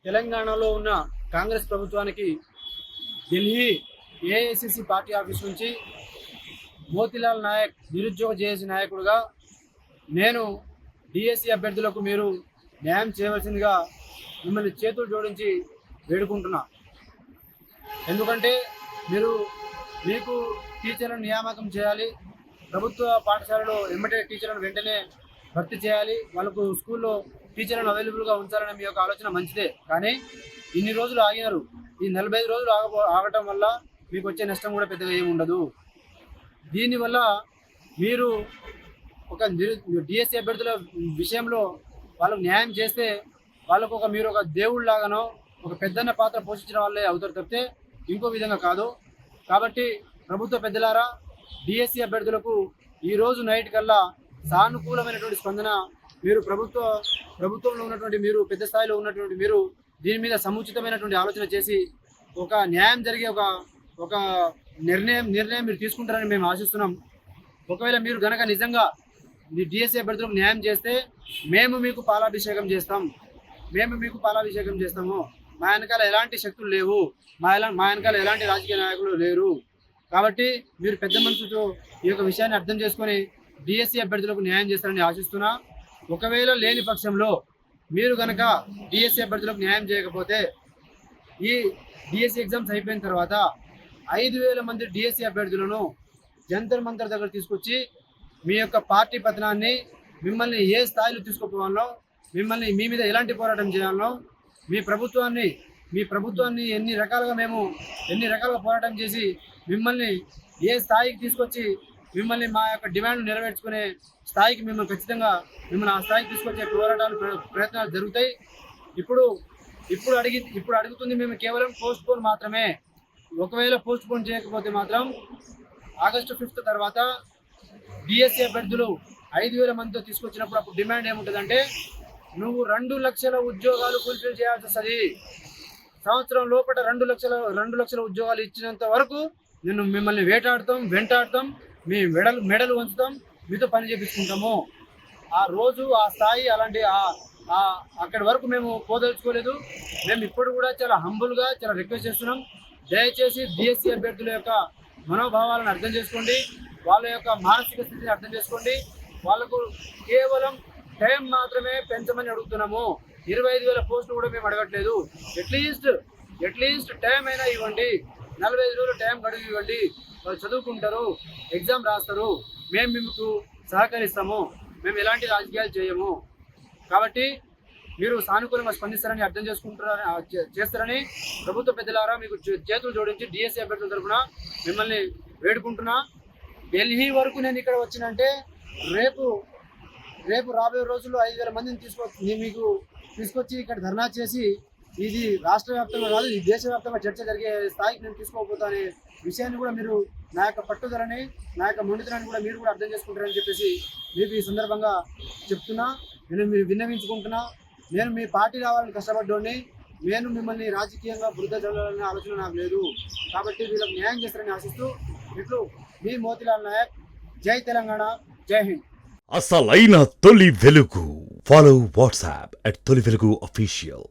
తెలంగాణలో ఉన్న కాంగ్రెస్ ప్రభుత్వానికి ఢిల్లీ ఏఐసిసి పార్టీ ఆఫీస్ నుంచి మోతీలాల్ నాయక్ నిరుద్యోగ జేఏసీ నాయకుడిగా నేను డిఎస్సి అభ్యర్థులకు మీరు న్యాయం చేయవలసిందిగా మిమ్మల్ని చేతులు జోడించి వేడుకుంటున్నా. ఎందుకంటే మీకు టీచర్లను నియామకం చేయాలి, ప్రభుత్వ పాఠశాలలో ఎమ్మటే టీచర్లను వెంటనే భర్తీ చేయాలి, వాళ్ళకు స్కూల్లో టీచర్లను అవైలబుల్గా ఉంచాలనే మీ యొక్క ఆలోచన మంచిదే. కానీ ఇన్ని రోజులు ఆగినారు. ఈ 45 రోజులు ఆగటం వల్ల మీకు వచ్చే నష్టం కూడా పెద్దగా ఏమి ఉండదు. దీనివల్ల మీరు ఒక డిఎస్సి అభ్యర్థుల విషయంలో వాళ్ళకు న్యాయం చేస్తే మీరు ఒక దేవుళ్ళలాగానో ఒక పెద్దన్న పాత్ర పోషించిన వాళ్ళే అవుతారు తప్పితే ఇంకో విధంగా కాదు. కాబట్టి ప్రభుత్వ పెద్దలారా, డిఎస్సి అభ్యర్థులకు ఈరోజు నైట్ కల్లా సానుకూలమైనటువంటి స్పందన మీరు ప్రభుత్వంలో ఉన్నటువంటి మీరు పెద్ద స్థాయిలో ఉన్నటువంటి మీరు దీని మీద సముచితమైనటువంటి ఆలోచన చేసి ఒక న్యాయం జరిగే ఒక నిర్ణయం మీరు తీసుకుంటారని మేము ఆశిస్తున్నాం. ఒకవేళ మీరు గనక నిజంగా మీ డిఎస్సి అభ్యర్థులకు న్యాయం చేస్తే మేము మీకు పాలాభిషేకం చేస్తాము. మా వెనకాల ఎలాంటి శక్తులు లేవు, మా వెనకాల ఎలాంటి రాజకీయ నాయకులు లేరు. కాబట్టి మీరు పెద్ద మనసుతో ఈ యొక్క విషయాన్ని అర్థం చేసుకొని డిఎస్సి అభ్యర్థులకు న్యాయం చేస్తారని ఆశిస్తున్నా. ఒకవేళ లేని పక్షంలో మీరు కనుక డిఎస్సి అభ్యర్థులకు న్యాయం చేయకపోతే ఈ డిఎస్సి ఎగ్జామ్స్ అయిపోయిన తర్వాత 5,000 మంది డిఎస్సి అభ్యర్థులను జంతర్ మంతర్ దగ్గర తీసుకొచ్చి మీ యొక్క పార్టీ పతనాన్ని, మిమ్మల్ని ఏ స్థాయిలో తీసుకుపోవాలో, మీ మీద ఎలాంటి పోరాటం చేయాలో, మీ ప్రభుత్వాన్ని ఎన్ని రకాలుగా పోరాటం చేసి మిమ్మల్ని ఏ స్థాయికి తీసుకొచ్చి మిమ్మల్ని మా యొక్క డిమాండ్లు నెరవేర్చుకునే స్థాయికి ఖచ్చితంగా ఆ స్థాయికి తీసుకొచ్చే ప్రయత్నాలు జరుగుతాయి. ఇప్పుడు అడుగుతుంది మేము కేవలం పోస్ట్ పోన్ మాత్రమే. ఒకవేళ పోస్ట్ పోన్ చేయకపోతే మాత్రం ఆగస్టు 5 తర్వాత డిఎస్సి అభ్యర్థులు 5,000 మందితో తీసుకొచ్చినప్పుడు అప్పుడు డిమాండ్ ఏముంటుందంటే, నువ్వు 2 లక్షల ఉద్యోగాలు ఫుల్ఫిల్ చేయాల్సి వస్తుంది. సంవత్సరం లోపల 2 లక్షల ఉద్యోగాలు ఇచ్చినంత వరకు మిమ్మల్ని వెంటాడతాం, మీ మెడలు వంచుతాం, మీతో పని చేపించుకుంటాము. ఆ రోజు ఆ స్థాయి అలాంటి అక్కడి వరకు మేము పోదలుచుకోలేదు. మేము ఇప్పుడు కూడా చాలా హంబుల్గా చాలా రిక్వెస్ట్ చేస్తున్నాం. దయచేసి డిఎస్సి అభ్యర్థుల యొక్క మనోభావాలను అర్థం చేసుకోండి, వాళ్ళ యొక్క మానసిక స్థితిని అర్థం చేసుకోండి. వాళ్ళకు కేవలం టైం మాత్రమే పెంచమని అడుగుతున్నాము. 25,000 పోస్టులు కూడా మేము అడగట్లేదు. అట్లీస్ట్ టైం అయినా ఇవ్వండి. 45 రోజులు టైం గడువు ఇవ్వండి. వాళ్ళు చదువుకుంటారు, ఎగ్జామ్ రాస్తారు, మేము మీకు సహకరిస్తాము. మేము ఎలాంటి రాజకీయాలు చేయము. కాబట్టి మీరు సానుకూలంగా స్పందిస్తారని అర్థం చేస్తారని ప్రభుత్వ పెద్దలారా మీకు చేతులు జోడించి డిఎస్సి అభ్యర్థుల తరఫున మిమ్మల్ని వేడుకుంటున్నా. ఢిల్లీ వరకు నేను ఇక్కడ వచ్చినంటే రేపు రాబోయే రోజుల్లో 5,000 మందిని మీకు తీసుకొచ్చి ఇక్కడ ధర్నా చేసి ఇది రాష్ట్ర వ్యాప్తంగా కాదు, ఈ దేశవ్యాప్తంగా చర్చ జరిగే స్థాయికి నేను తీసుకోకపోతానే విషయాన్ని కూడా మీరు నా యొక్క పట్టుదలని, నా యొక్క మొండితనాన్ని కూడా మీరు కూడా అర్థం చేసుకుంటారని చెప్పేసి మీకు ఈ సందర్భంగా చెప్తున్నా. నేను మీరు విన్నవించుకుంటున్నా. నేను మీ పార్టీ రావాలని కష్టపడ్డోని, నేను మిమ్మల్ని రాజకీయంగా వృద్ధ చదవాలనే ఆలోచన నాకు లేదు. కాబట్టి వీళ్ళకి న్యాయం చేస్తారని ఆశిస్తూ ఇట్లు మీ మోతీలాల్ నాయక్. జై తెలంగాణ, జై హింద్. అసలైన తొలి వెలుగు. ఫాలో వాట్సాప్ @తొలి వెలుగు అఫీషియల్.